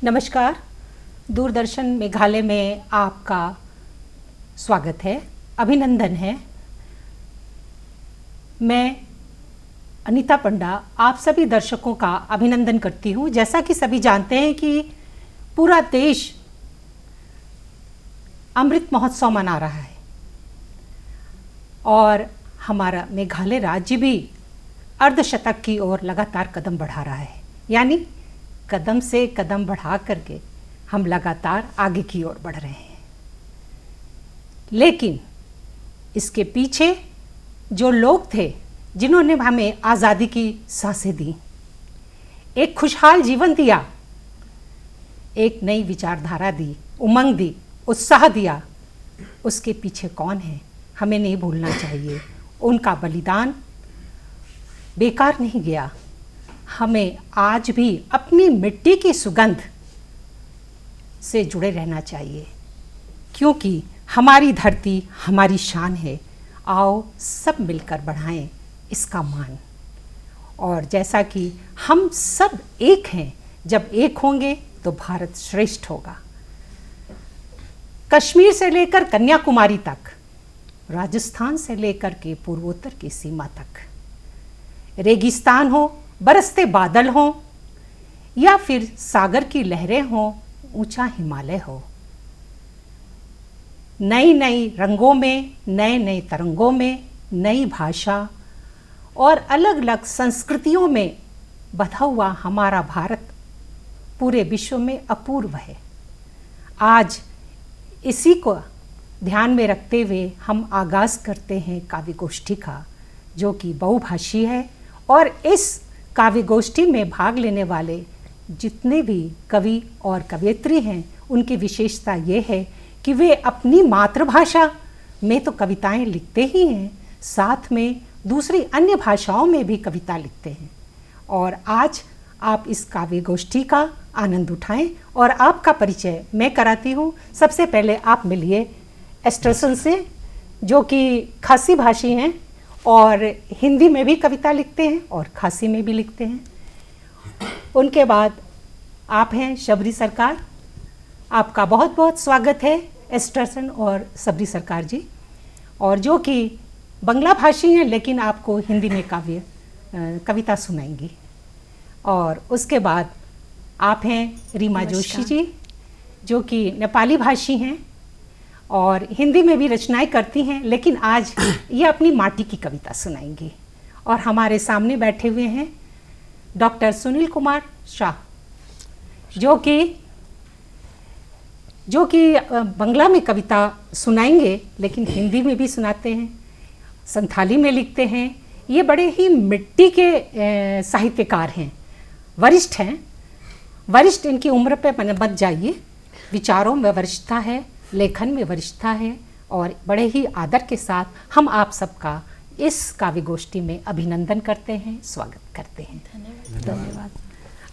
नमस्कार, दूरदर्शन मेघालय में आपका स्वागत है, अभिनंदन है। मैं अनीता पंडा आप सभी दर्शकों का अभिनंदन करती हूँ। जैसा कि सभी जानते हैं कि पूरा देश अमृत महोत्सव मना रहा है और हमारा मेघालय राज्य भी अर्धशतक की ओर लगातार कदम बढ़ा रहा है, यानी कदम से कदम बढ़ा करके हम लगातार आगे की ओर बढ़ रहे हैं। लेकिन इसके पीछे जो लोग थे जिन्होंने हमें आज़ादी की सांसें दी, एक खुशहाल जीवन दिया, एक नई विचारधारा दी, उमंग दी, उत्साह दिया, उसके पीछे कौन है हमें नहीं भूलना चाहिए। उनका बलिदान बेकार नहीं गया। हमें आज भी अपनी मिट्टी की सुगंध से जुड़े रहना चाहिए, क्योंकि हमारी धरती हमारी शान है। आओ सब मिलकर बढ़ाएं इसका मान। और जैसा कि हम सब एक हैं, जब एक होंगे तो भारत श्रेष्ठ होगा। कश्मीर से लेकर कन्याकुमारी तक, राजस्थान से लेकर के पूर्वोत्तर की सीमा तक, रेगिस्तान हो, बरसते बादल हों या फिर सागर की लहरें हों, ऊंचा हिमालय हो, नई नई रंगों में, नए नए तरंगों में, नई भाषा और अलग अलग संस्कृतियों में बधा हुआ हमारा भारत पूरे विश्व में अपूर्व है। आज इसी को ध्यान में रखते हुए हम आगाज़ करते हैं काव्य गोष्ठी का, जो कि बहुभाषी है। और इस काव्य गोष्ठी में भाग लेने वाले जितने भी कवि और कवयित्री हैं, उनकी विशेषता ये है कि वे अपनी मातृभाषा में तो कविताएं लिखते ही हैं, साथ में दूसरी अन्य भाषाओं में भी कविता लिखते हैं। और आज आप इस काव्य गोष्ठी का आनंद उठाएं और आपका परिचय मैं कराती हूँ। सबसे पहले आप मिलिए एस्टरसन से, जो कि खासी भाषी हैं और हिंदी में भी कविता लिखते हैं और खासी में भी लिखते हैं। उनके बाद आप हैं शबरी सरकार। आपका बहुत बहुत स्वागत है एस्टरसन और शबरी सरकार जी, और जो कि बंगला भाषी हैं लेकिन आपको हिंदी में कविता सुनाएंगी। और उसके बाद आप हैं रीमा जोशी जी, जो कि नेपाली भाषी हैं और हिंदी में भी रचनाएं करती हैं, लेकिन आज ये अपनी माटी की कविता सुनाएंगी। और हमारे सामने बैठे हुए हैं डॉक्टर सुनील कुमार शाह, जो कि बंगला में कविता सुनाएंगे लेकिन हिंदी में भी सुनाते हैं, संथाली में लिखते हैं। ये बड़े ही मिट्टी के साहित्यकार हैं, वरिष्ठ हैं। वरिष्ठ इनकी उम्र पे मत जाइए, विचारों में वरिष्ठता है, लेखन में वरिष्ठता है। और बड़े ही आदर के साथ हम आप सबका इस काव्य गोष्ठी में अभिनंदन करते हैं, स्वागत करते हैं। धन्यवाद।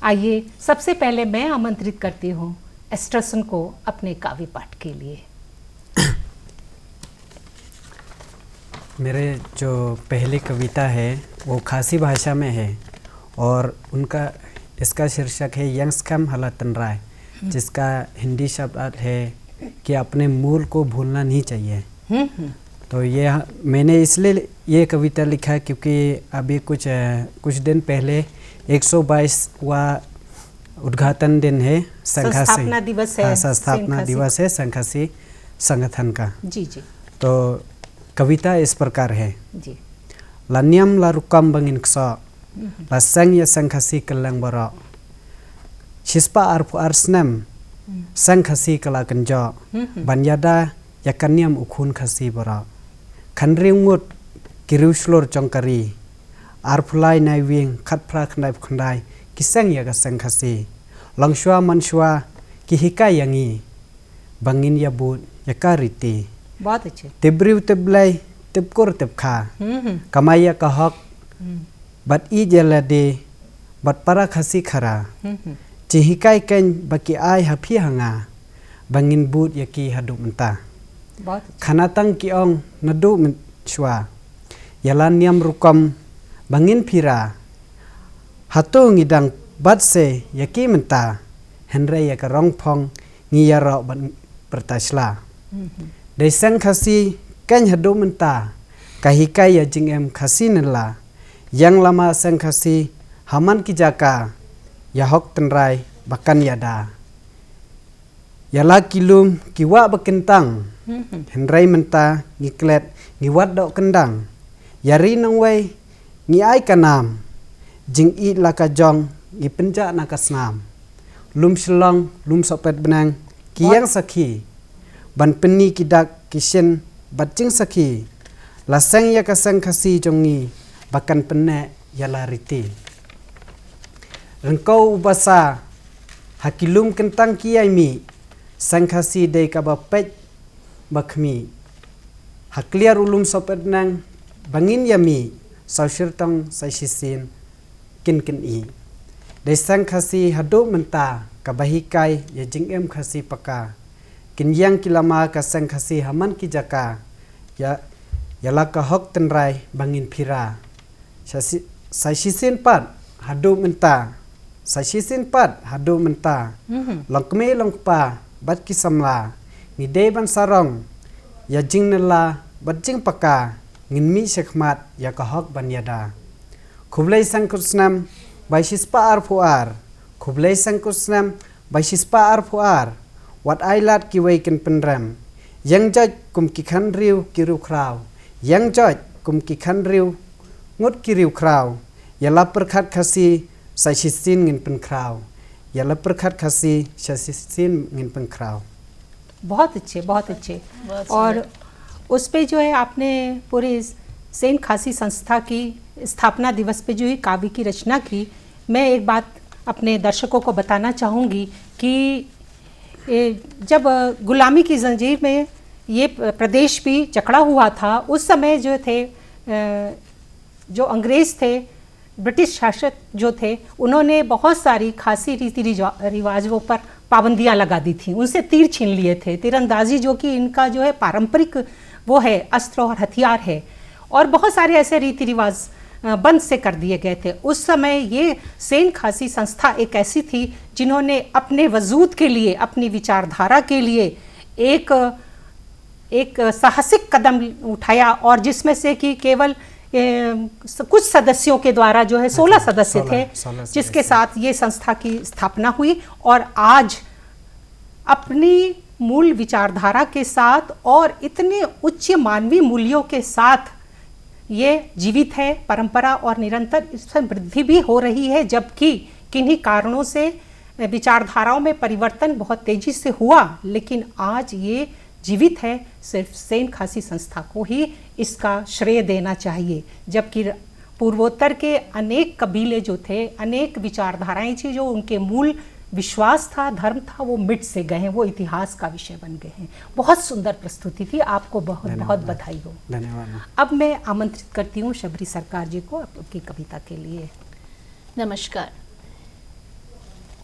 आइए सबसे पहले मैं आमंत्रित करती हूँ एस्टरसन को अपने काव्य पाठ के लिए। मेरे जो पहली कविता है वो खासी भाषा में है और इसका शीर्षक है यंगस्कम हलातन राय, जिसका हिंदी शब्द है कि अपने मूल को भूलना नहीं चाहिए। तो ये मैंने इसलिए ये कविता लिखा क्योंकि अभी कुछ दिन पहले 122वां उद्घाटन दिन है संस्थापना दिवस है, संस्थापना दिवस है संघासी संगठन का। जी जी। तो कविता इस प्रकार है जी। लन्यम लारुकम बंगिनक्सा लसंग या संघासी कलंग बरा छिस्पा आरफु आर्सनम संघासी कलाकंजा बन्यादा या कन्यम उखुन खसी बरा खनरिंगुट किरुश्लोर चंकारी आरफुलाई नाइविंग खतफ्रा खनाइफ खंडाई किसंग या संघासी लंगशुआ मनशुआ किहिका यंगी बंगिन या बूट या कारिती। बहुत अच्छे। तिब्रिव तिबलाई तिबकुर तिबखा कमाया का हक बट ई जलदे बट परा खसी खरा चिहिकाई कन बकी आई हफी हंगा बंगिन बूट यकी हदु मंता खनातंग की ओंग नदु मंशुआ यलानियम रुकम बंगिन फिरा हतो ngidang bat se yaki menta Henry ya ka rong phong ngiya ro ban pertasla. Desang khasi kan hadu menta kahikai ya jingem khasi nela yang lama sang khasi haman ki jaka ya hok tenrai bakan yada. Yala kilum kiwa bekentang Henry menta ngiklet ngiwat dok kendang yari nang wei ngi ai kanam jing i laka jong ngi penja nakasnam lum shlong lum sopet benang kiyang sakhi ban penni kidak kishen batjing sakhi lasang ya kasang khasi jongi bakan penne yala riti rengkau ubasa hakilum kentang kiyai mi sang khasi dei kabapet bakmi hakliar ulum sopet nang bangin yami sausirtong saisisin kin i desang khasi hadu menta kabahikai ya jingem khasi paka kin yang kilama ka sang khasi haman ki jaka ya yala ka hok tenrai bangin phira saisisin pat hadu menta saisisin pat hadu menta longkme longpa bat ki samla ni deban sarong ya jingnela bat jing paka ngin mi sekhmat ya ka hok banyada khublai sangkusnam baisispa arfuar khublai sangkusnam baisispa arfuar wat ailat ki weiken penram yang jaj kum ki khan riu kiru kraw yang jaj kum ki khan riu ngut kiriu kraw yala perkhat khasi saisisin ngin pen kraw yala perkhat khasi saisisin ngin pen kraw. बहुत अच्छे और उस पे जो है आपने पूरे सेन खासी संस्था की स्थापना दिवस पे जो है काव्य की रचना की। मैं एक बात अपने दर्शकों को बताना चाहूँगी कि जब गुलामी की जंजीर में ये प्रदेश भी जकड़ा हुआ था उस समय जो थे जो अंग्रेज़ थे ब्रिटिश शासक जो थे उन्होंने बहुत सारी खासी रीति रिवाजों पर पाबंदियां लगा दी थी, उनसे तीर छीन लिए थे। तीरंदाजी जो कि इनका जो है पारंपरिक वो है अस्त्र और हथियार है और बहुत सारे ऐसे रीति रिवाज बंद से कर दिए गए थे। उस समय ये सेन खासी संस्था एक ऐसी थी जिन्होंने अपने वजूद के लिए अपनी विचारधारा के लिए एक साहसिक कदम उठाया और जिसमें से कि केवल कुछ सदस्यों के द्वारा जो है 16 सदस्य थे जिसके साथ ये संस्था की स्थापना हुई और आज अपनी मूल विचारधारा के साथ और इतने उच्च मानवीय मूल्यों के साथ ये जीवित है परंपरा और निरंतर इसमें वृद्धि भी हो रही है। जबकि किन्हीं कारणों से विचारधाराओं में परिवर्तन बहुत तेजी से हुआ लेकिन आज ये जीवित है, सिर्फ सेन खासी संस्था को ही इसका श्रेय देना चाहिए। जबकि पूर्वोत्तर के अनेक कबीले जो थे अनेक विचारधाराएं थी जो उनके मूल विश्वास था धर्म था वो मिट से गए हैं, वो इतिहास का विषय बन गए हैं। बहुत सुंदर प्रस्तुति थी, आपको बहुत बहुत बधाई हो। धन्यवाद। अब मैं आमंत्रित करती हूँ शबरी सरकार जी को आपकी कविता के लिए। नमस्कार।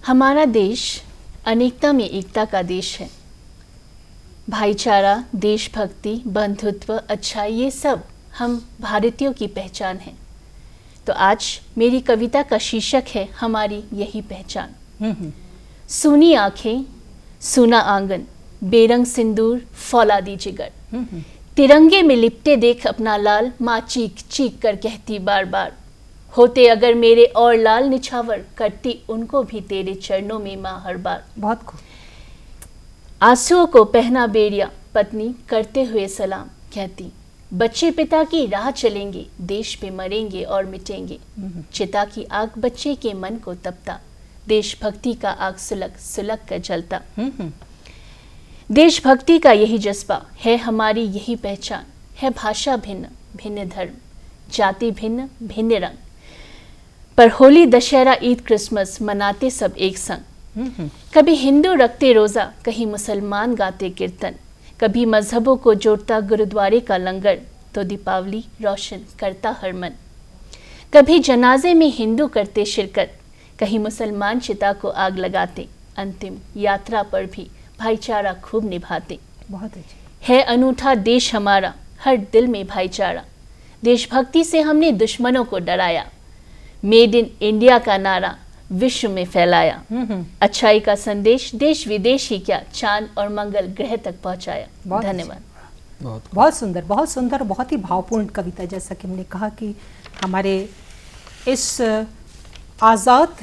हमारा देश अनेकता में एकता का देश है। भाईचारा, देशभक्ति, बंधुत्व, अच्छाई ये सब हम भारतीयों की पहचान है। तो आज मेरी कविता का शीर्षक है हमारी यही पहचान। सूनी आंखें, सूना आंगन, बेरंग सिंदूर, फौलादी जिगर, तिरंगे में लिपटे देख अपना लाल, माँ चीख चीख कर कहती बार बार, होते अगर मेरे और लाल निछावर, करती उनको भी तेरे चरणों में माँ हर बार। बहुत खूब। आंसुओं को पहना बेड़िया, पत्नी करते हुए सलाम कहती, बच्चे पिता की राह चलेंगे, देश पे मरेंगे और मिटेंगे। चिता की आग बच्चे के मन को तपता, देशभक्ति का आग सुलग सुलग कर जलता। देशभक्ति का यही जज्बा है हमारी यही पहचान है। भाषा भिन्न, भिन्न धर्म, जाति भिन्न, भिन्न रंग, पर होली, दशहरा, ईद, क्रिसमस मनाते सब एक संग। कभी हिंदू रखते रोजा, कहीं मुसलमान गाते कीर्तन, कभी मजहबों को जोड़ता गुरुद्वारे का लंगर, तो दीपावली रोशन करता हर मन। कभी जनाजे में हिंदू करते शिरकत, कहीं मुसलमान चिता को आग लगाते, अंतिम यात्रा पर भी भाईचारा खूब निभाते। बहुत अच्छे। है अनूठा देश हमारा, हर दिल में भाईचारा, देशभक्ति से हमने दुश्मनों को डराया। मेड इन इंडिया का नारा विश्व में फैलाया। अच्छाई का संदेश देश विदेश ही क्या, चांद और मंगल ग्रह तक पहुंचाया। बहुत धन्यवाद। बहुत सुंदर, बहुत सुंदर, बहुत ही भावपूर्ण कविता। जैसा कि हमने कहा कि हमारे इस आज़ाद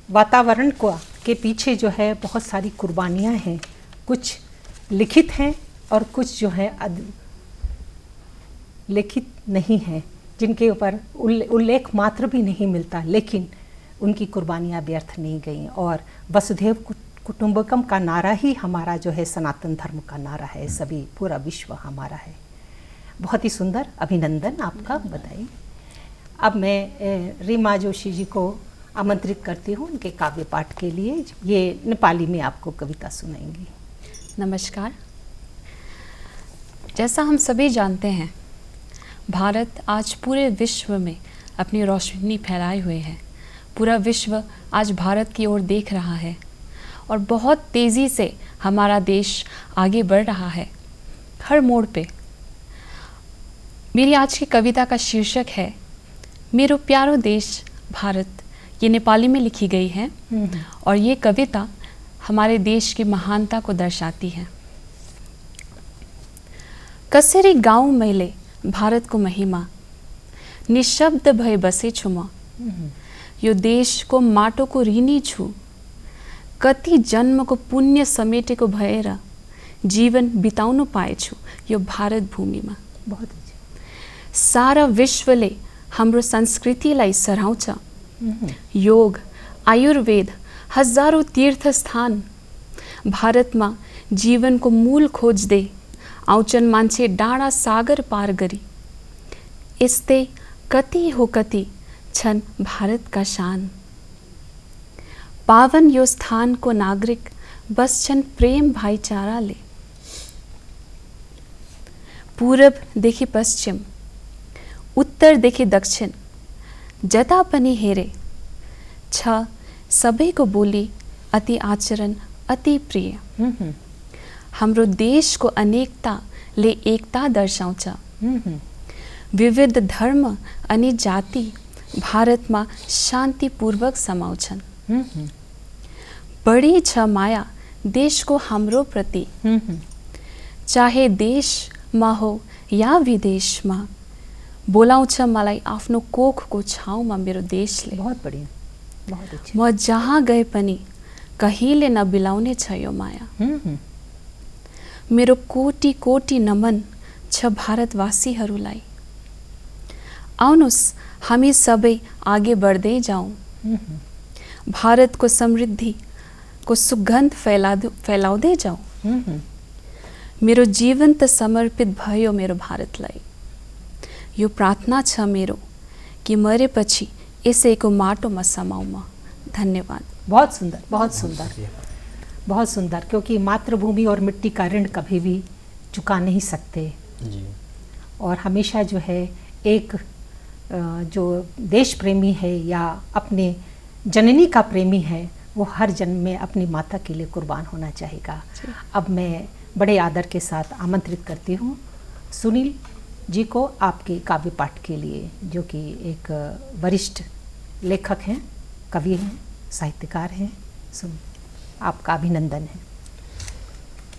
वातावरण को के पीछे जो है बहुत सारी कुर्बानियाँ हैं, कुछ लिखित हैं और कुछ जो है लिखित नहीं हैं, जिनके ऊपर उल्लेख मात्र भी नहीं मिलता, लेकिन उनकी कुर्बानियाँ व्यर्थ नहीं गईं। और वसुधैव कुटुंबकम का नारा ही हमारा जो है सनातन धर्म का नारा है, सभी पूरा विश्व हमारा है। बहुत ही सुंदर, अभिनंदन आपका, बताइए। अब मैं रीमा जोशी जी को आमंत्रित करती हूँ उनके काव्य पाठ के लिए। ये नेपाली में आपको कविता सुनाएंगी। नमस्कार। जैसा हम सभी जानते हैं, भारत आज पूरे विश्व में अपनी रोशनी फैलाए हुए है। पूरा विश्व आज भारत की ओर देख रहा है और बहुत तेज़ी से हमारा देश आगे बढ़ रहा है हर मोड़ पे। मेरी आज की कविता का शीर्षक है मेरो प्यारो देश भारत। ये नेपाली में लिखी गई है और ये कविता हमारे देश की महानता को दर्शाती है। कसरी गाउँ मैले भारतको महिमा, निशब्द भए बसेछु म। यो देशको माटोको ऋणी छु, कति जन्मको पुण्य समेटेको भएर जीवन बिताउनु पाएछु यो भारत भूमिमा। बहुत अच्छा। सारा विश्वले हाम्रो संस्कृतिलाई सराउँछ। योग, आयुर्वेद, हजारौं तीर्थस्थान भारतमा जीवनको मूल खोज्दै आउँछन् मान्छे डाँडा सागर पार गरी। यस्तै कति हो कति छन् भारतका शान। पावन यो स्थानको नागरिक बस्छन् प्रेम भाइचाराले। पूरबदेखि पश्चिम, उत्तरदेखि दक्षिण, जता पनि हेरे छ सबैको बोली अति आचरण अति प्रिय। हाम्रो देशको अनेकताले एकता दर्शाउँछ। विविध धर्म अनि जाति भारतमा शान्तिपूर्वक समाउँछन्। बढी छ माया देशको हाम्रो प्रति, चाहे देशमा हो या विदेशमा। बोलाउँछ मलाई आफ्नो कोखको छाउमा मेरो देशले। बहुत बढ़िया, बहुत अच्छा। म जहाँ गए पनि कहिले नबिलाउने छ यो माया। मेरो कोटि कोटि नमन छ भारतवासीहरूलाई। आउनुस् हामी सबै आगे बढ्दै जाउँ। भारतको समृद्धिको सुगन्ध फैलाउँदै जाउँ। मेरो जीवन त समर्पित भयो मेरो भारतलाई। यो प्रार्थना छ मेरो कि मरेपछि यसैको माटोमा समाउँ म। धन्यवाद। बहुत सुंदर, बहुत सुंदर, बहुत सुंदर। क्योंकि मातृभूमि और मिट्टी का ऋण कभी भी चुका नहीं सकते जी। और हमेशा जो है एक जो देश प्रेमी है या अपने जननी का प्रेमी है, वो हर जन्म में अपनी माता के लिए कुर्बान होना चाहेगा। अब मैं बड़े आदर के साथ आमंत्रित करती हूँ सुनील जी को आपके काव्य पाठ के लिए, जो कि एक वरिष्ठ लेखक हैं, कवि हैं, साहित्यकार हैं। आपका अभिनंदन है।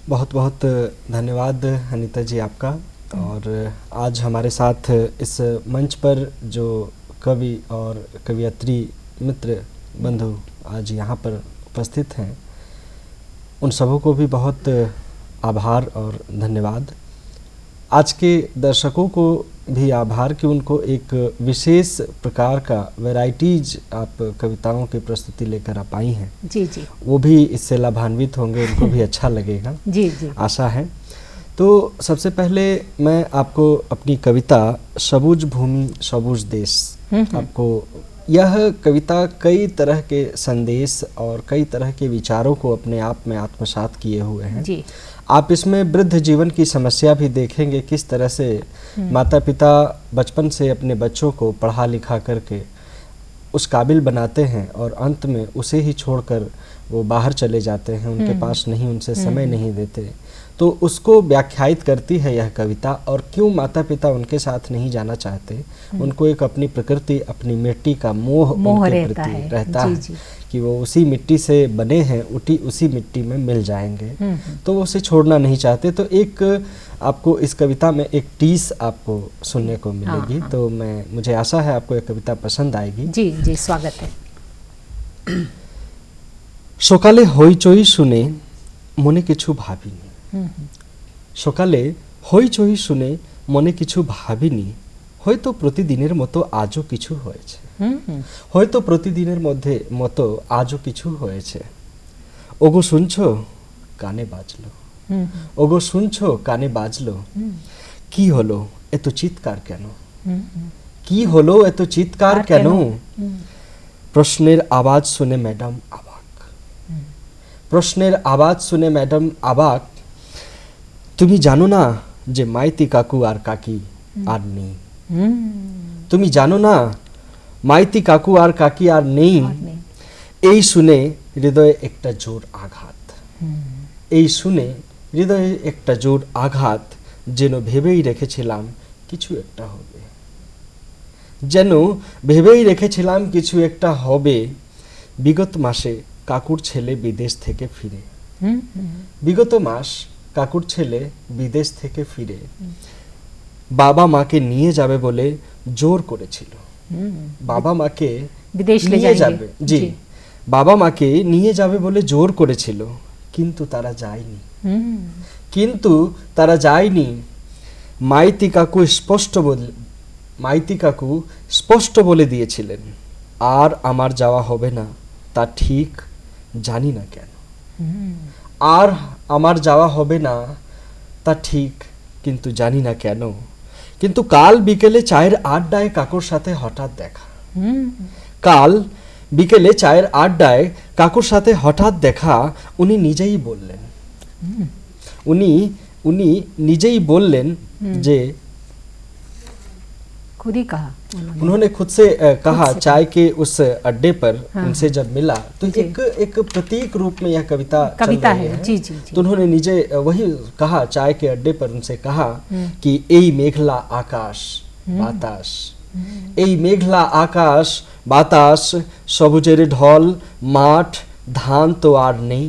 बहुत बहुत धन्यवाद अनीता जी आपका। और आज हमारे साथ इस मंच पर जो कवि और कवियत्री मित्र बंधु आज यहाँ पर उपस्थित हैं, उन सबों को भी बहुत आभार और धन्यवाद। आज के दर्शकों को भी आभार कि उनको एक विशेष प्रकार का वैराइटीज आप कविताओं की प्रस्तुति लेकर आप आई हैं। जी जी। वो भी इससे लाभान्वित होंगे, उनको भी अच्छा लगेगा। जी जी, आशा है। तो सबसे पहले मैं आपको अपनी कविता सबूज भूमि सबूज देश, आपको यह कविता कई तरह के संदेश और कई तरह के विचारों को अपने आप में आत्मसात किए हुए हैं जी। आप इसमें वृद्ध जीवन की समस्या भी देखेंगे, किस तरह से माता पिता बचपन से अपने बच्चों को पढ़ा लिखा करके उस काबिल बनाते हैं और अंत में उसे ही छोड़कर वो बाहर चले जाते हैं, उनके पास नहीं, उनसे समय नहीं देते। तो उसको व्याख्यायित करती है यह कविता। और क्यों माता पिता उनके साथ नहीं जाना चाहते, उनको एक अपनी प्रकृति, अपनी मिट्टी का मोह उनके रहता प्रति है। रहता जी, है जी। कि वो उसी मिट्टी से बने हैं, उसी मिट्टी में मिल जाएंगे, तो वो उसे छोड़ना नहीं चाहते। तो एक आपको इस कविता में एक टीस आपको सुनने को मिलेगी। हाँ। तो मुझे आशा है आपको यह कविता पसंद आएगी। जी जी, स्वागत है। সকালে হইচই শুনে মনে কিছু ভাবিনি, সকালে হইচই শুনে মনে কিছু ভাবিনি, হয়তো প্রতিদিনের মতো আজও কিছু হয়েছে, হয়তো প্রতিদিনের মতো আজও কিছু হয়েছে। ওগো শুনছো কানে বাজলো, ওগো শুনছো কানে বাজলো, কি হলো এত চিৎকার কেন, কি হলো এত চিৎকার কেন, প্রশ্নের আওয়াজ শুনে ম্যাডাম অবাক, প্রশ্নের আওয়াজ শুনে ম্যাডাম অবাক, তুমি জানো না যে মাইতি কাকু আর কাকি আর নেই, তুমি জানো না মাইতি কাকু আর কাকি আর নেই। এই শুনে হৃদয়ে একটা জোর আঘাত, এই শুনে হৃদয়ে একটা জোর আঘাত, যেন ভেবেই রেখেছিলাম কিছু একটা হবে, যেন ভেবেই রেখেছিলাম কিছু একটা হবে। বিগত মাসে কাকুর ছেলে বিদেশ থেকে ফিরে, বিগত মাস কাকুর ছেলে বিদেশ থেকে ফিরে বাবা মাকে নিয়ে যাবে বলে জোর করেছিল, বাবা মাকে বিদেশ ले নিয়ে जाएंगे। যাবে, জি, বাবা মাকে নিয়ে যাবে বলে জোর করেছিল, কিন্তু তারা যায়নি, কিন্তু তারা যায়নি। মাইতি কাকু স্পষ্ট বলে দিয়েছিলেন, আর আমার যাওয়া হবে না, তা ঠিক জানি না কেন, আর আমার যাওয়া হবে না তা ঠিক, কিন্তু জানি না কেন। কিন্তু কাল বিকেলে চায়ের আড্ডায় কাকুর সাথে হঠাৎ দেখা, কাল বিকেলে চায়ের আড্ডায় কাকুর সাথে হঠাৎ দেখা। উনি নিজেই বললেন, উনি নিজেই বললেন যে खुद ही कहा उन्होंने खुद से कहा चाय के उस अड्डे पर उनसे जब मिला। तो एक प्रतीक रूप में यह कविता चल रही है। जी जी जी। तो उन्होंने निजे वही कहा, चाय के अड्डे पर उनसे कहा कि এই মেঘলা আকাশ বাতাস, এই মেঘলা আকাশ বাতাস, সবুজের ঢল মাঠ ধান তো আর নেই,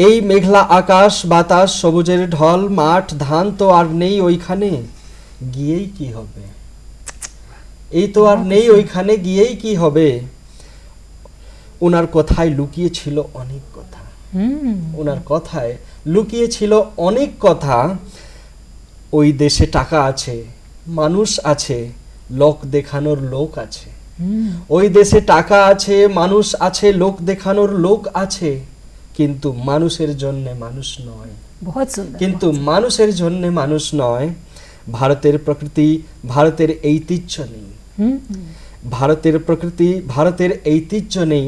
এই মেঘলা আকাশ বাতাস সবুজের ঢল মাঠ ধান তো আর নেই, ওইখানে গিয়েই কি হবে, এই তো আর নেই, ওইখানে গিয়েই কি হবে। ওনার কথায় লুকিয়ে ছিল অনেক কথা, ওনার কথায় লুকিয়ে ছিল অনেক কথা। ওই দেশে টাকা আছে, মানুষ আছে, লোক দেখানোর লোক আছে, ওই দেশে টাকা আছে, মানুষ আছে, লোক দেখানোর লোক আছে, কিন্তু মানুষের জন্য মানুষ নয়, बहुत सुंदर, কিন্তু মানুষের জন্য মানুষ নয়। ভারতের প্রকৃতি, ভারতের ঐতিহ্য নেই, ভারতের প্রকৃতি, ভারতের ঐতিহ্য নেই।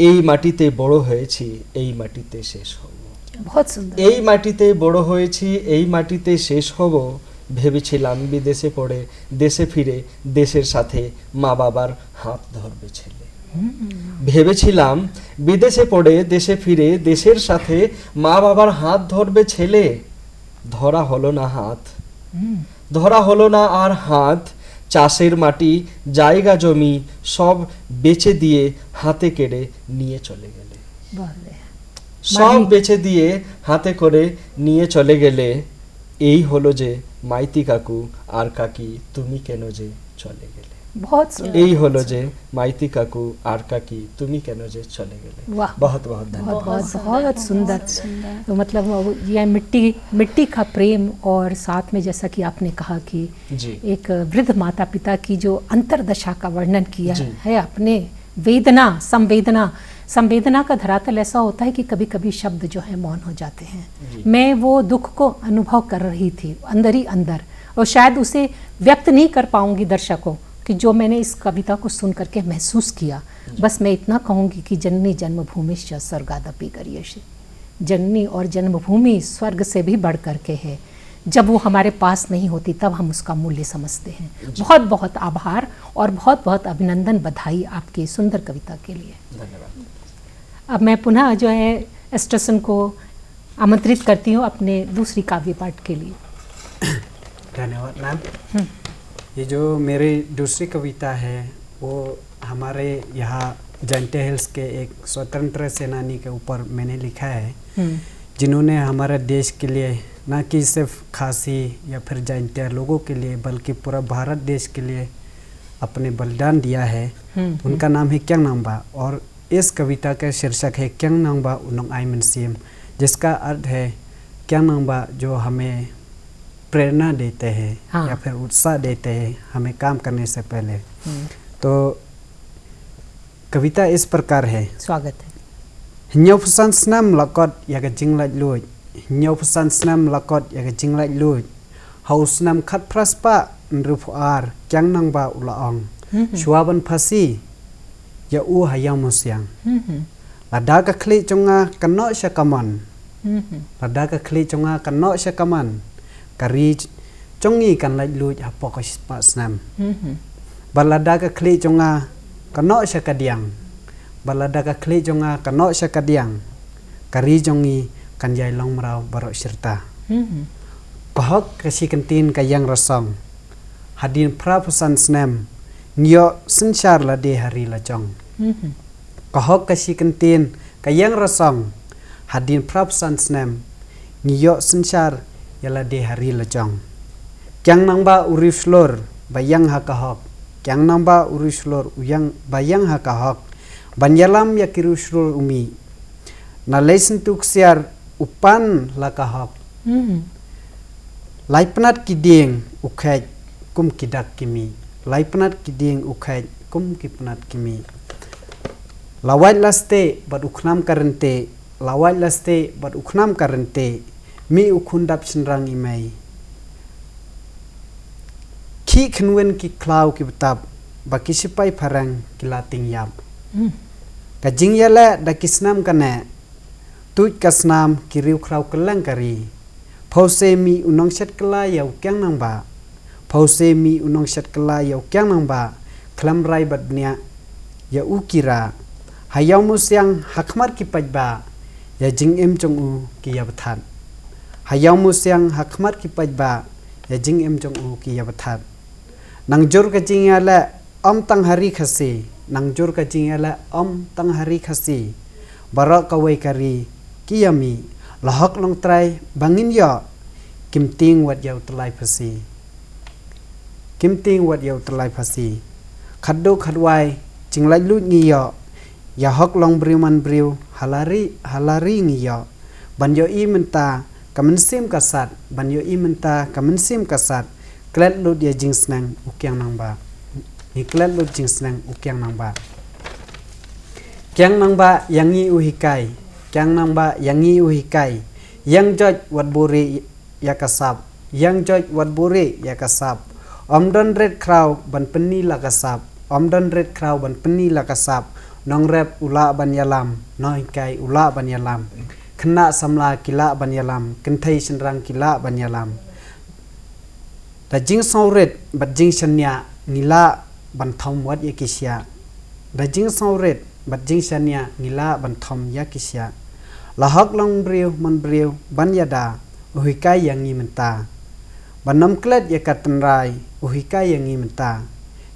এই মাটিতে বড় হয়েছি, এই মাটিতে শেষ হব, बहुत सुंदर। এই মাটিতে বড় হয়েছি, এই মাটিতে শেষ হব। ভেবেছিলাম বিদেশে পড়ে দেশে ফিরে দেশের সাথে মা বাবার হাত ধরবে ছেলে, ভেবেছিলাম বিদেশে পড়ে দেশে ফিরে দেশের সাথে মা বাবার হাত ধরবে ছেলে। ধরা হলো না হাত, ধরা হলো না আর হাত। চাষের মাটি জায়গা জমি সব বেচে দিয়ে হাতে কেড়ে নিয়ে চলে গেলে, সব বেচে দিয়ে হাতে করে নিয়ে চলে গেলে। এই হলো যে মাইতি কাকু আর কাকি তুমি কেন যে চলে গেলে, बहुत सुंदर, এই হলো যে মাইতি কাকু আর কাকি তুমি কেন যে চলে গেলে। वाह, बहुत बहुत धन्यवाद। बहुत बहुत सुंदर। तो मतलब यह मिट्टी का प्रेम, और साथ में जैसा कि आपने कहा कि जी। एक वृद्ध माता पिता की जो अंतर्दशा का वर्णन किया जी। है, अपने संवेदना का धरातल ऐसा होता है कि कभी कभी शब्द जो है मौन हो जाते हैं। मैं वो दुख को अनुभव कर रही थी अंदर ही अंदर, और शायद उसे व्यक्त नहीं कर पाऊंगी दर्शकों कि जो मैंने इस कविता को सुन करके महसूस किया। बस मैं इतना कहूँगी कि जननी जन्मभूमिश्च स्वर्गादपि गरीयसी, जननी और जन्मभूमि स्वर्ग से भी बढ़ करके है। जब वो हमारे पास नहीं होती तब हम उसका मूल्य समझते हैं। बहुत बहुत आभार और बहुत बहुत अभिनंदन, बधाई आपकी सुंदर कविता के लिए। धन्यवाद। अब मैं पुनः जो है एस्टरसन को आमंत्रित करती हूँ अपने दूसरी काव्य पाठ के लिए। धन्यवाद मैम। ये जो मेरी दूसरी कविता है वो हमारे यहाँ जयंती हिल्स के एक स्वतंत्र सेनानी के ऊपर मैंने लिखा है, जिन्होंने हमारे देश के लिए न कि सिर्फ खासी या फिर जयंतिया लोगों के लिए बल्कि पूरा भारत देश के लिए अपने बलिदान दिया है। उनका नाम है क्यांग नांगबा और इस कविता का शीर्षक है क्यांग नांगबा उनोंग आई मनसीम, जिसका अर्थ है क्यांग नांगबा जो हमें प्रेरणा देते हैं या फिर उत्साह देते हैं हमें काम करने से पहले। तो कविता इस प्रकार है। स्वागत है। Nyau pesan senam lakot ya ke jinglat luj. Nyau pesan senam lakot ya ke jinglat luj. Hau senam kat praspa nrupuar kyang nang ba ulaong. Shuaban pasi ya u hayang musyang. Lada ka kli chunga kanok syakaman. Lada ka kli chunga kanok syakaman. Kari chungi kan lat luj hapok spa senam. Balada ka kli chunga kanok syakadiang. Balada ka kli jonga kanok syakadiang kari jongi kan jai long merau barok serta kahok kasi kentin kayang rasong hadin prapusan snem ngyo sensyar la de hari la jong kahok kasi kentin kayang rasong hadin prapusan snem ngyo sensyar yala de hari la jong kyang nangba uriflor bayang ha kahok kyang nangba uriflor uyang bayang ha kahok Banyalam ya kirusrul umi na lesen tuksiar upan lakahok laipenat kiding ukhet kum kidak kimi laipenat kiding ukhet kum kipenat kimi lawat laste bad ukhnam karente lawat laste bad ukhnam karente mi ukundap senrang imai ki khnwen ki klau ki betab baki sipai parang kilating yap Kajing yala da kisnam kane tuj kasnam kiriu krau kelang kari pause mi unong set kela yau kyang nang ba pause mi unong set kela yau kyang nang ba klam rai badnya ya ukira hayau musyang hakmar ki pajba ya jing em chong u ki yabathat hayau musyang hakmar ki pajba ya jing em chong u ki yabathat nang jor kajing yala om tang hari khasi nangjur ka jingala om tang hari khasi barak kawai kari kiyami lahak long trai bangin ya kimting wat yau telai phasi kimting wat yau telai phasi khaddo khadwai jinglai lu ngi ya hok long briu man briu halari ngi ya banyo i menta kamensim kasat banyo i menta kamensim kasat klet lu dia jingsnang ukyang nang ba Iklan lu jingsnang ukyang nangba. Kyang nangba yangi uhikai. Kyang nangba yangi uhikai. Yang joj wat buri yakasap. Yang joj wat buri yakasap. Omdon red crow ban peni lakasap. Omdon red crow ban peni lakasap. Nong rep ula ban yalam. Nong hikai ula ban yalam. Kena samla kila ban yalam. Kentai senrang kila ban yalam. Da jing sauret bat jing senya ngila ban thom wat yakisya da jing sauret bat jing sanya ngila ban thom yakisya lahak long briu man briu ban yada uhikai yangi menta banam klet yakatanrai uhikai yangi menta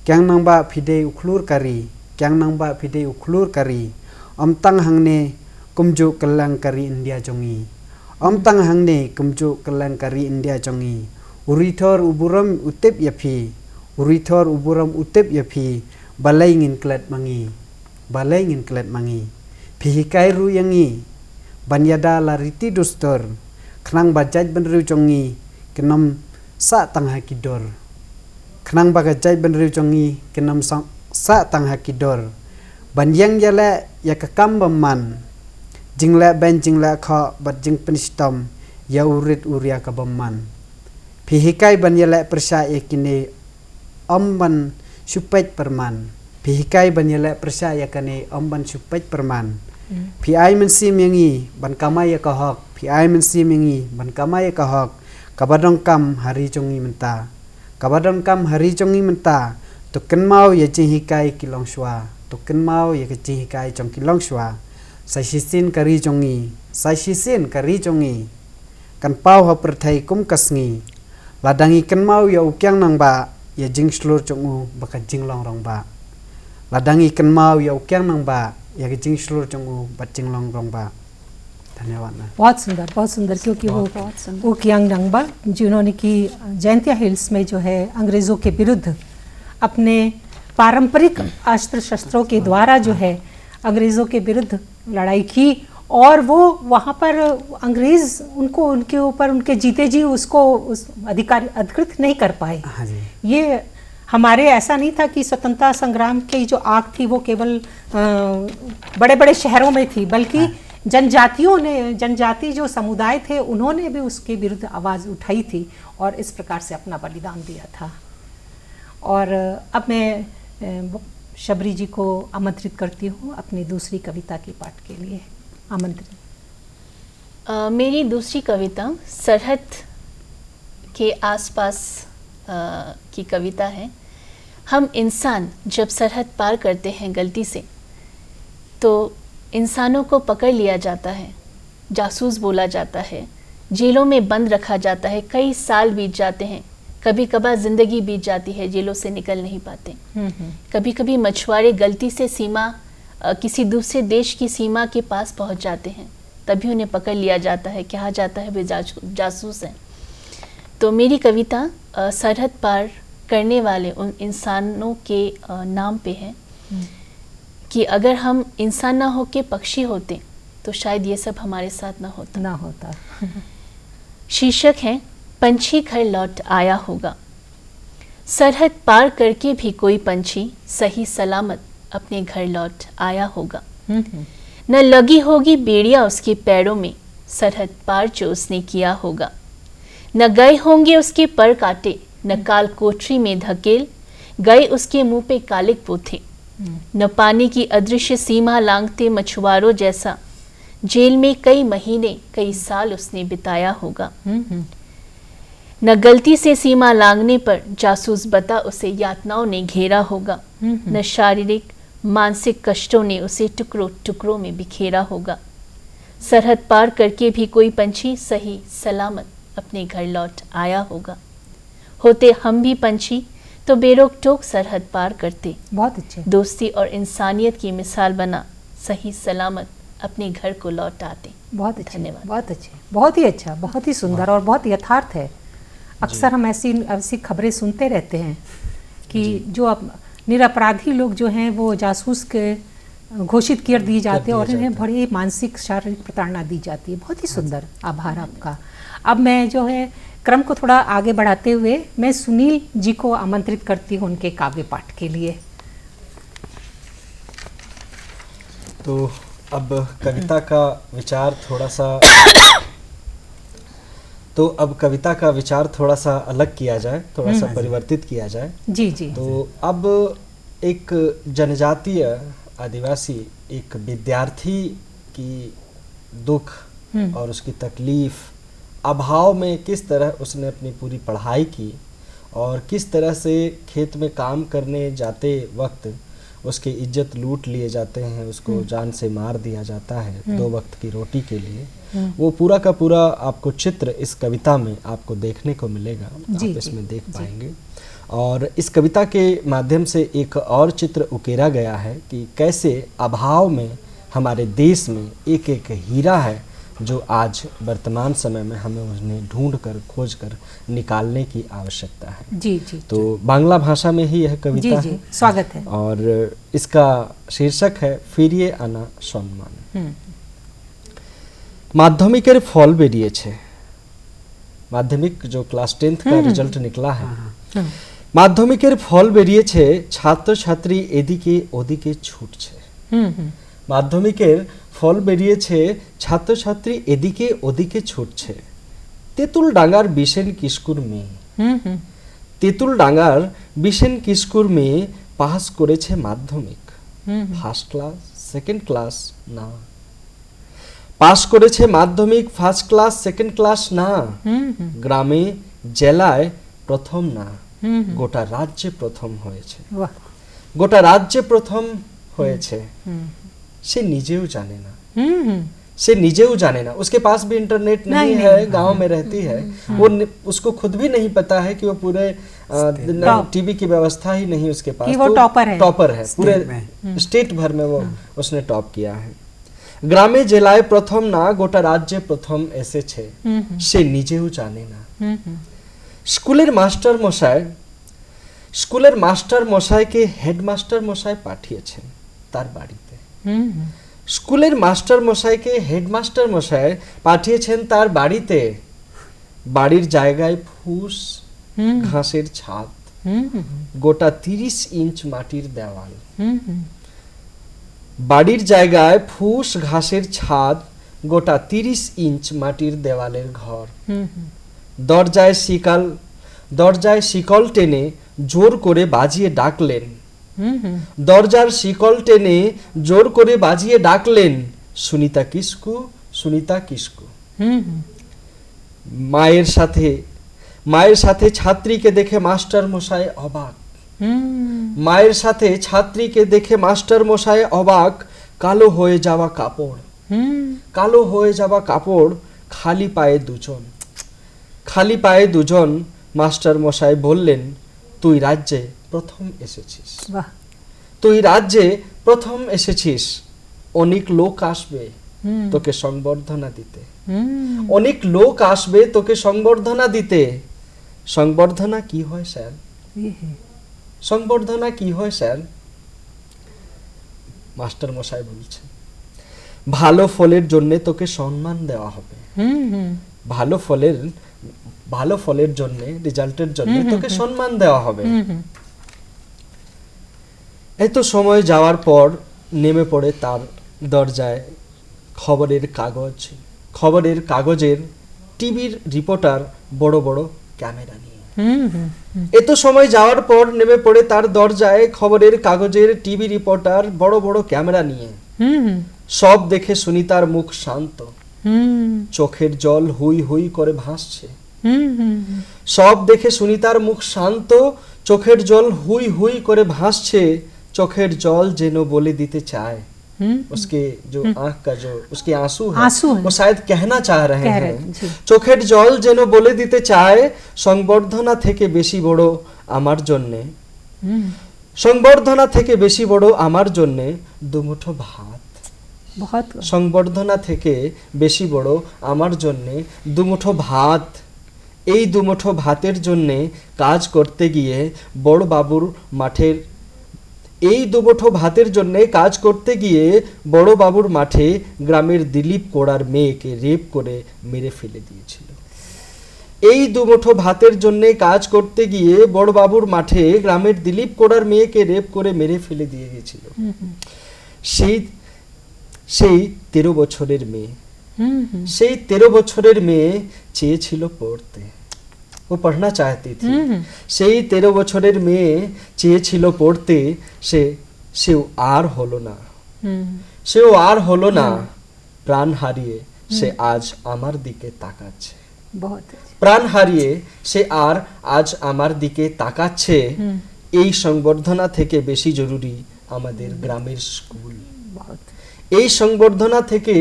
kyang nangba phide ukhlur kari kyang nangba phide ukhlur kari om tang hangne kumju kelang kari India jongi om tang hangne kumju kelang kari India jongi urithor uburam utip yapi Uritor uburam utip yapi balai ngin klet mangi pihikai ru yangi banyada lariti dostor khnang bajaj benru jongi kenam sa tang hakidor khnang bagajaj benru jongi kenam sa tang hakidor banyang yala yakakam bamman jingla ben jingla kha bat jing penistom ya urit uria ka bamman pihikai banyala persa yakine Omban supet perman pihikai banyala persaya kane omban supet perman pi ai mensim yangi ban kamaya kahok pi ai mensim yangi ban kamaya kahok kabadong kam hari jongi menta kabadong kam hari jongi menta tuken mau ya jihikai kilong shwa tuken mau ya jihikai jong kilong shwa Sasisin kari jongi, sasisin kari jongi. Kan pau ha perthai kum kasngi. Ladangi kan mau ya ukyang nang ba, ya jing slur jongu baka jing long rong ba. Ladangi kan mau ya ukyang nang ba, ya jing slur jongu ba jing long rong ba. धन्यवाद ma'am. बहुत सुंदर क्योंकि वो कियांग नंगबा जिन्होंने कि Jaintia hills में जो है अंग्रेज़ों के विरुद्ध अपने पारंपरिक अस्त्र शस्त्रों के द्वारा जो है अंग्रेज़ों के विरुद्ध लड़ाई की और वो वहाँ पर अंग्रेज़ उनको उनके ऊपर उनके जीते जी उसको उस अधिकृत नहीं कर पाए। हाँ जी। ये हमारे ऐसा नहीं था कि स्वतंत्रता संग्राम की जो आग थी वो केवल बड़े बड़े शहरों में थी, बल्कि जनजातियों ने, जनजाति जो समुदाय थे उन्होंने भी उसके विरुद्ध आवाज़ उठाई थी और इस प्रकार से अपना बलिदान दिया था। और अब मैं शबरी जी को आमंत्रित करती हूँ अपनी दूसरी कविता के पाठ के लिए। आमंत्रित। मेरी दूसरी कविता सरहद के आसपास की कविता है। हम इंसान जब सरहद पार करते हैं गलती से तो इंसानों को पकड़ लिया जाता है, जासूस बोला जाता है, जेलों में बंद रखा जाता है, कई साल बीत जाते हैं, कभी कभार ज़िंदगी बीत जाती है, जेलों से निकल नहीं पाते। कभी कभी मछुआरे गलती से सीमा किसी दूसरे देश की सीमा के पास पहुंच जाते हैं, तभी उन्हें पकड़ लिया जाता है, कहा जाता है वे जासूस हैं। तो मेरी कविता सरहद पार करने वाले उन इंसानों के नाम पे है कि अगर हम इंसान ना हो के पक्षी होते तो शायद ये सब हमारे साथ ना होता। शीर्षक है पंछी घर लौट आया होगा। सरहद पार करके भी कोई पंछी सही सलामत अपने घर लौट आया होगा। न लगी होगी बेड़िया उसके पैरों में, सरहद पार जो उसने किया होगा। न गए होंगे उसके पर काटे, न काल कोठरी में धकेल गए उसके मुंह पे कालिक पोथे। न पानी की अदृश्य सीमा लांघते मछुआरों जैसा जेल में कई महीने कई साल उसने बिताया होगा। न गलती से सीमा लांघने पर जासूस बता उसे यातनाओं ने घेरा होगा। न शारीरिक मानसिक कष्टों ने उसे टुकड़ों टुकड़ों में बिखेरा होगा। सरहद पार करके भी कोई पंछी सही सलामत अपने घर लौट आया होगा। होते हम भी पंछी तो बेरोक टोक सरहद पार करते। बहुत अच्छे। दोस्ती और इंसानियत की मिसाल बना सही सलामत अपने घर को लौट आते। बहुत अच्छे, धन्यवाद। बहुत अच्छे, बहुत ही अच्छा, बहुत ही सुंदर और बहुत यथार्थ है। अक्सर हम ऐसी खबरें सुनते रहते हैं कि जो अब निरपराधी लोग जो हैं वो जासूस के घोषित कर दिए जाते हैं और इन्हें बड़ी मानसिक शारीरिक प्रताड़ना दी जाती है। बहुत ही सुंदर, आभार आपका। अब मैं जो है क्रम को थोड़ा आगे बढ़ाते हुए मैं सुनील जी को आमंत्रित करती हूँ उनके काव्य पाठ के लिए। तो अब कविता का विचार थोड़ा सा अलग किया जाए, थोड़ा सा परिवर्तित किया जाए। जी जी। तो अब एक जनजातीय आदिवासी एक विद्यार्थी की दुख और उसकी तकलीफ अभाव में किस तरह उसने अपनी पूरी पढ़ाई की और किस तरह से खेत में काम करने जाते वक्त उसकी इज्जत लूट लिए जाते हैं, उसको जान से मार दिया जाता है 2 वक्त की रोटी के लिए। वो पूरा का पूरा आपको चित्र इस कविता में आपको देखने को मिलेगा, आप इसमें देख पाएंगे। और इस कविता के माध्यम से एक और चित्र उकेरा गया है कि कैसे अभाव में हमारे देश में एक एक हीरा है जो आज वर्तमान समय में हमें उन्हें ढूंढ कर खोज कर निकालने की आवश्यकता है। जी जी। तो बांग्ला भाषा में ही यह कविता जी, है। स्वागत है। और इसका शीर्षक है फिरिए आना सम्मान। माध्यमिकेर फल बेरिয়েছে, माध्यमिक जो क्लास 10th का रिजल्ट निकला है, माध्यमिकेर फल बेरिয়েছে, छात्र छात्री एदिके ओदिके छूटছে। माध्यमिकेर फल बेरिয়েছে, छात्र छात्री एदिके ओदिके छूटছে। तेतुल डांगार बिशेन किस्कुर मेये, तेतुल डांगार बिशेन किस्कुर मेये पास करेছে माध्यमिक, फार्स्ट क्लास सेकेंड क्लास ना। पास करेছে माध्यमिक फार्स्ट क्लास सेकेंड क्लास ना, ग्रामे জেলায় प्रथम ना, गोटा राज्ये प्रथम হয়েছে। गोटा राज्ये प्रथम হয়েছে, সে নিজেও জানে না। से निजेऊ जाने ना, उसके पास भी इंटरनेट नहीं है, गांव में रहती है, वो उसको खुद भी नहीं पता है कि वो पूरे टीवी की व्यवस्था ही नहीं उसके पास, कि वो टॉपर है पूरे स्टेट भर में, वो उसने टॉप किया है। ग्रामे জেলায় প্রথম না, গোটা রাজ্যে প্রথম এসেছে, সে নিজেও জানে না। স্কুলের মাস্টার মশাইকে হেডমাস্টার মশাই পাঠিয়েছেন তার বাড়িতে। স্কুলের মাস্টার মশাইকে হেডমাস্টার মশাই পাঠিয়েছেন তার বাড়িতে। বাড়ির জায়গায় ফুস, ঘাসের ছাদ, গোটা 30 ইঞ্চ মাটির দেওয়াল। বাড়ির জায়গায় ফুস, ঘাসের ছাদ, গোটা 30 ইঞ্চ মাটির দেওয়ালের ঘর। দরজায় শিকল টেনে জোর করে বাজিয়ে ডাকলেন। দরজার শিকল টেনে জোর করে বাজিয়ে ডাকলেন, সুনিতা কিসকু, সুনিতা কিসকু। মায়ের সাথে ছাত্রীকে দেখে মাস্টার মশাই অবাক। মায়ের সাথে ছাত্রীকে দেখে মাস্টার মশাই অবাক। কালো হয়ে যাওয়া কাপড়, খালি পায়ে দুজন। মাস্টার মশাই বললেন, তুই রাজ্যে প্রথম এসেছিস, অনেক লোক আসবে তোকে সংবর্ধনা দিতে। অনেক লোক আসবে তোকে সংবর্ধনা দিতে। সংবর্ধনা কি হয় স্যার? সংবর্ধনা কি হয় স্যার? মাস্টার মশাই বলছে, ভালো ফলের জন্য তোকে সম্মান দেওয়া হবে। ভালো ফলের জন্য, রেজাল্টের জন্য তোকে সম্মান দেওয়া হবে। এত সময় যাওয়ার পর নেমে পড়ে তার দরজায় খবরের কাগজের টিভির রিপোর্টার বড় বড় ক্যামেরা নিয়ে। এত সময় যাওয়ার পর নেমে পড়ে তার দরজায় খবরের কাগজের টিভি রিপোর্টার বড় বড় ক্যামেরা নিয়ে। সব দেখে সুনিতার মুখ শান্ত, চোখের জল হুই হুই করে ভাসছে। সব দেখে সুনিতার মুখ শান্ত, চোখের জল হুই হুই করে ভাসছে। चोखेर जल जेनो बोले दीते चाहे, उसके जो आंख का जो उसके आंसू है वो शायद कहना चाह रहे हैं। चोखेर जल जेनो बोले दीते चाहे, संबर्धना थेके बेशी बड़ो आमार जन्ने, संबर्धना थेके बेशी बड़ो आमार जन्ने दुमुठो भात। बहुत संबर्धना थेके बेशी बड़ो आमार जन्ने दुमुठो भात। এই দুমুঠো ভাতের জন্য কাজ করতে গিয়ে বড় বাবুর মাঠের এই দুমুঠো ভাতের জন্য কাজ করতে গিয়ে বড় বাবুর মাঠে গ্রামের দিলীপ কোড়ার মেয়েকে রেপ করে মেরে ফেলে দিয়েছিল। এই দুমুঠো ভাতের জন্য কাজ করতে গিয়ে বড় বাবুর মাঠে গ্রামের দিলীপ কোড়ার মেয়েকে রেপ করে মেরে ফেলে দিয়ে গিয়েছিল। সেই 13 বছরের মেয়ে, সেই 13 বছরের মেয়ে চেয়েছিল পড়তে, वो पढ़ना चाहती थी। সেই 13 বছরের মেয়ে চেয়েছিল পড়তে, সেও আর হলো না, সেও আর হলো না। প্রাণ হারিয়ে সে আজ আমার দিকে তাকাচ্ছে, প্রাণ হারিয়ে সে আর আজ আমার দিকে তাকাচ্ছে। এই সংবর্ধনা থেকে বেশি জরুরি আমাদের গ্রামের স্কুল। এই সংবর্ধনা থেকে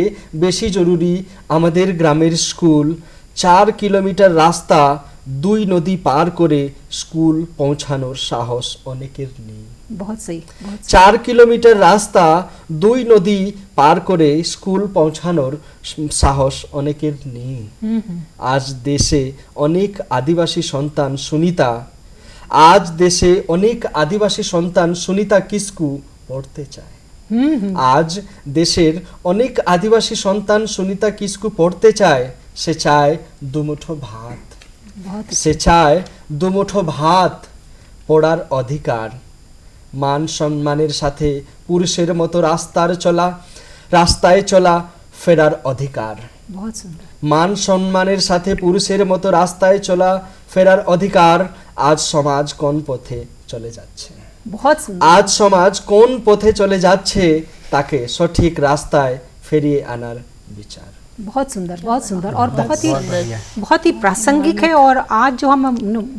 বেশি জরুরি আমাদের গ্রামের স্কুল। 4 কিলোমিটার রাস্তা 2 নদী পার করে স্কুল পৌঁছানোর সাহস অনেকের নেই। बहुत सही। 4 কিলোমিটার রাস্তা 2 নদী পার করে স্কুল পৌঁছানোর সাহস অনেকের নেই। আজ দেশে অনেক আদিবাসী সন্তান সুনিতা, আজ দেশে অনেক আদিবাসী সন্তান সুনিতা কিসকু পড়তে চায়। আজ দেশের অনেক আদিবাসী সন্তান সুনিতা কিসকু পড়তে চায়। সে চায় দুমুঠো ভাত, সে চায় দুমুঠো ভাত, পড়ার অধিকার, মান সম্মানের সাথে পুরুষের মতো রাস্তায় চলা ফেরার অধিকার। মান সম্মানের সাথে পুরুষের মতো রাস্তায় চলা ফেরার অধিকার। আজ সমাজ কোন পথে চলে যাচ্ছে, আজ সমাজ কোন পথে চলে যাচ্ছে তাকে সঠিক রাস্তায় ফিরিয়ে আনার বিচার। बहुत सुंदर, बहुत सुंदर और बहुत ही प्रासंगिक है। और आज जो हम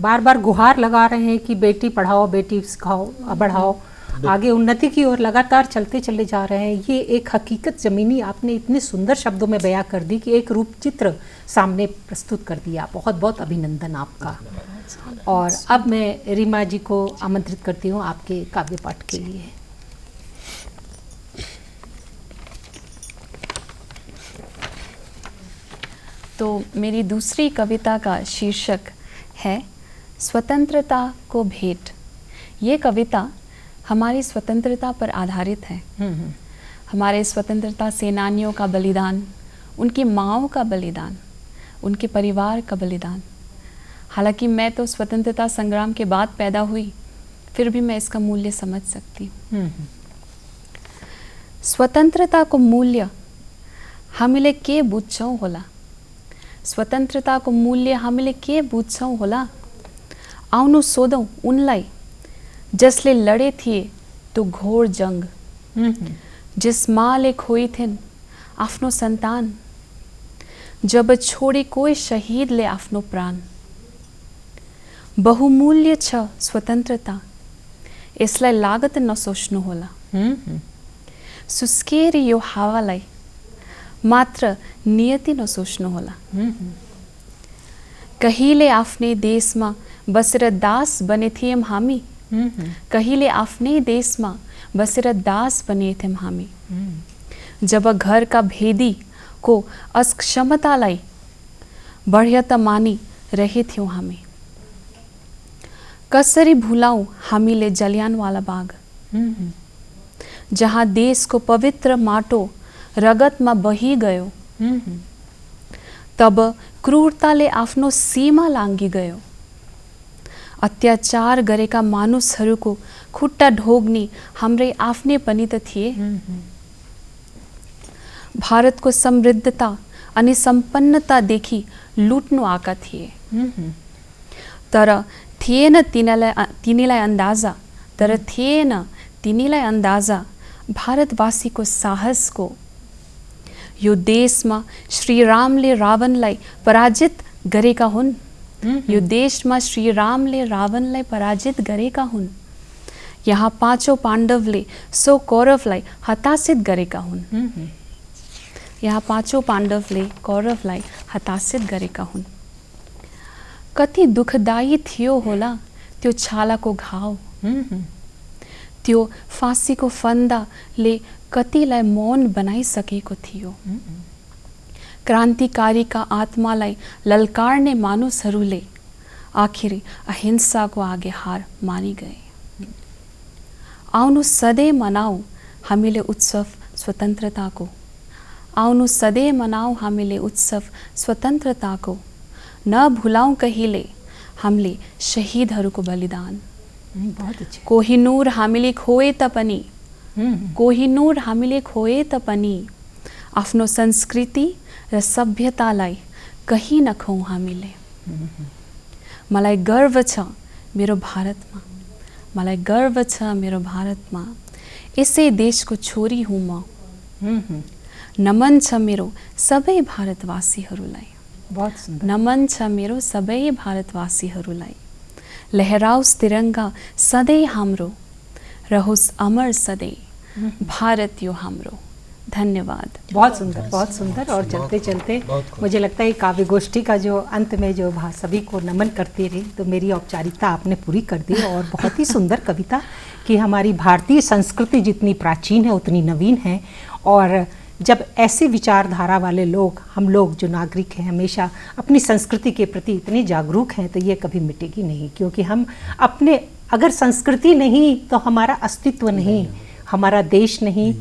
बार बार गुहार लगा रहे हैं कि बेटी पढ़ाओ, बेटी सिखाओ, बढ़ाओ, आगे उन्नति की ओर लगातार चलते चले जा रहे हैं। ये एक हकीकत ज़मीनी आपने इतने सुंदर शब्दों में बयां कर दी कि एक रूप चित्र सामने प्रस्तुत कर दिया। बहुत बहुत अभिनंदन आपका। और अब मैं रीमा जी को आमंत्रित करती हूँ आपके काव्य पाठ के लिए। तो मेरी दूसरी कविता का शीर्षक है स्वतंत्रता को भेंट। ये कविता हमारी स्वतंत्रता पर आधारित है। हमारे स्वतंत्रता सेनानियों का बलिदान, उनकी माँओं का बलिदान, उनके परिवार का बलिदान। हालांकि मैं तो स्वतंत्रता संग्राम के बाद पैदा हुई, फिर भी मैं इसका मूल्य समझ सकती हूँ। स्वतंत्रता को मूल्य हामीले के बुझ्छौँ होला, स्वतंत्रता को मूल्य हामीले के बुझ्छौँ होला। आउनु सोधौँ उनलाई जसले लडे थिए त्यो घोर जंग, जिस माँले खोइथिन् आफ्नो सन्तान, जब छोडे कोही शहीदले आफ्नो प्राण। बहुमूल्य छ स्वतन्त्रता, यसलाई लागत नसोच्नु होला। सुस्केरी यो हावालाई मात्र नियति नसोच्नु होला। कहिले आफ्नै देशमा बसेर दास बने थियौँ हामी, कहिले आफ्नै देशमा बसेर दास बने थियौँ हामी। जब घरका भेदीको अक्षमतालाई बढ्यता मानि रहेथ्यौँ हामी। कसरी भुलाऊँ हामीले जलियानवाला बाग, जहाँ देशको पवित्र माटो रगतमा बही गयो। तब क्रूरताले आफ्नो सीमा लांगी गयो। अत्याचार गरेका मानुसहरूको खुट्टा ढोग्ने हाम्रै आफ्नै पनि त थिए। भारतको समृद्धता अनि सम्पन्नता देखि लुट्नु आएका थिए। तर थिएन तिनीलाई अन्दाजा, तर थिएन तिनीलाई अन्दाजा भारतवासीको साहसको। यो देशमा श्रीरामले रावणलाई पराजित गरेका हुन्। यो देशमा श्रीरामले रावणलाई पराजित गरेका हुन्। यहाँ पाँचौं पाण्डवले सो कौरवलाई हताशित गरेका हुन्। यहाँ पाँचौं पाण्डवले कौरवलाई हताशित गरेका हुन्। कति दुखदायी थियो होला त्यो छालाको घाउ, त्यो फाँसीको फन्दाले कतिलाई मौन बनाइसकेको थियो। क्रान्तिकारीका आत्मालाई ललकार्ने मानुसहरूले आखिर अहिंसाको आगे हार मानि गए। आउनु सधैँ मनाऊ हामीले उत्सव स्वतन्त्रताको, आउनु सधैँ मनाऊ हामीले उत्सव स्वतन्त्रताको। न भुलाऊँ कहिले हामीले शहीदहरूको बलिदान। बहुत अच्छा। कोहिनूर हामीले खोए तापनि, कोहिनूर हामीले खोए तापनि आफ्नो संस्कृति र सभ्यतालाई कहीँ नखौँ हामीले। मलाई गर्व छ मेरो भारतमा, मलाई गर्व छ मेरो भारतमा। यसै देशको छोरी हुँ म। नमन छ मेरो सबै भारतवासीहरूलाई, बहुत सुंदर। नमन छ मेरो सबै भारतवासीहरूलाई। लहराओस् तिरंगा सधैँ हाम्रो, रहोस् अमर सधैँ भारत यो हाम्रो। धन्यवाद। बहुत सुंदर, बहुत सुंदर। और चलते चलते मुझे लगता है काव्य गोष्ठी का जो अंत में जो सभी को नमन करती रही, तो मेरी औपचारिकता आपने पूरी कर दी। और बहुत ही सुंदर कविता कि हमारी भारतीय संस्कृति जितनी प्राचीन है उतनी नवीन है। और जब ऐसे विचारधारा वाले लोग, हम लोग जो नागरिक हैं, हमेशा अपनी संस्कृति के प्रति इतने जागरूक हैं, तो ये कभी मिटेगी नहीं। क्योंकि हम अपने, अगर संस्कृति नहीं तो हमारा अस्तित्व नहीं, हमारा देश नहीं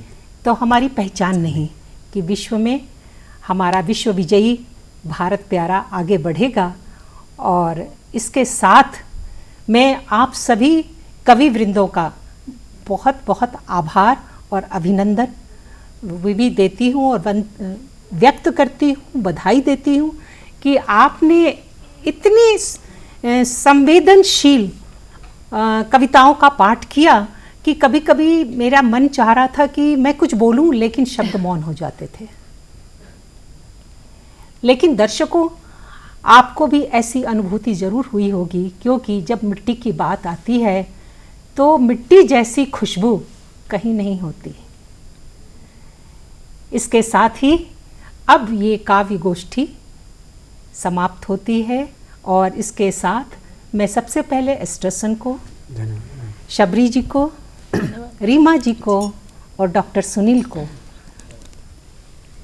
तो हमारी पहचान नहीं। कि विश्व में हमारा विश्व विजयी भारत प्यारा आगे बढ़ेगा। और इसके साथ मैं आप सभी कवि वृंदों का बहुत बहुत आभार और अभिनंदन भी देती हूँ और व्यक्त करती हूँ, बधाई देती हूँ कि आपने इतनी संवेदनशील कविताओं का पाठ किया कि कभी कभी मेरा मन चाह रहा था कि मैं कुछ बोलूं, लेकिन शब्द मौन हो जाते थे। लेकिन दर्शकों, आपको भी ऐसी अनुभूति ज़रूर हुई होगी, क्योंकि जब मिट्टी की बात आती है तो मिट्टी जैसी खुशबू कहीं नहीं होती। इसके साथ ही अब ये काव्य गोष्ठी समाप्त होती है और इसके साथ मैं सबसे पहले एस्टरसन को, शबरी जी को, रीमा जी को और डॉक्टर सुनील को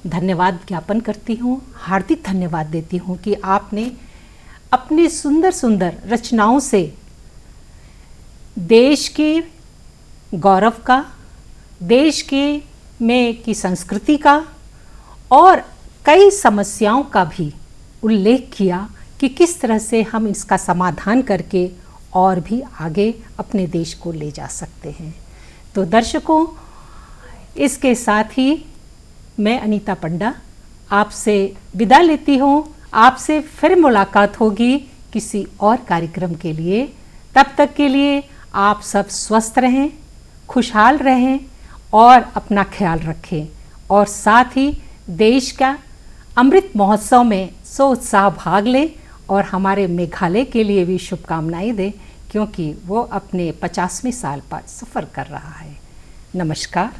धन्यवाद ज्ञापन करती हूँ, हार्दिक धन्यवाद देती हूँ कि आपने अपने सुंदर सुंदर रचनाओं से देश के गौरव का, देश के में की संस्कृति का और कई समस्याओं का भी उल्लेख किया कि किस तरह से हम इसका समाधान करके और भी आगे अपने देश को ले जा सकते हैं। तो दर्शकों, इसके साथ ही मैं अनीता पंडा आपसे विदा लेती हूँ। आपसे फिर मुलाकात होगी किसी और कार्यक्रम के लिए। तब तक के लिए आप सब स्वस्थ रहें, खुशहाल रहें और अपना ख्याल रखें और साथ ही देश का अमृत महोत्सव में सोत्साह भाग लें और हमारे मेघालय के लिए भी शुभकामनाएं दें, क्योंकि वो अपने 50वें साल पर सफ़र कर रहा है। नमस्कार।